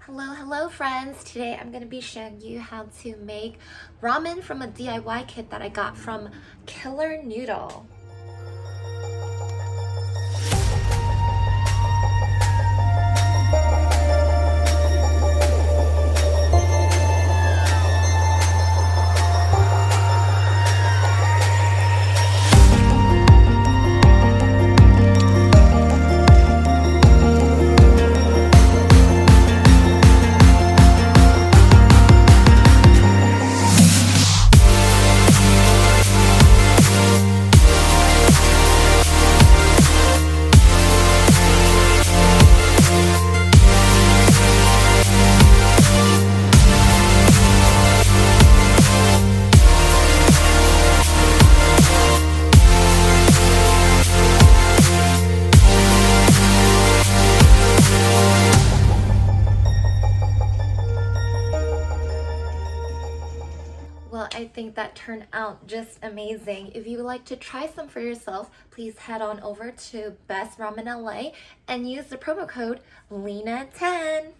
Hello friends! Today I'm going to be showing you how to make ramen from a DIY kit that I got from Killer Noodle. Well, I think that turned out just amazing. If you would like to try some for yourself, please head on over to Best Ramen LA and use the promo code LENA10.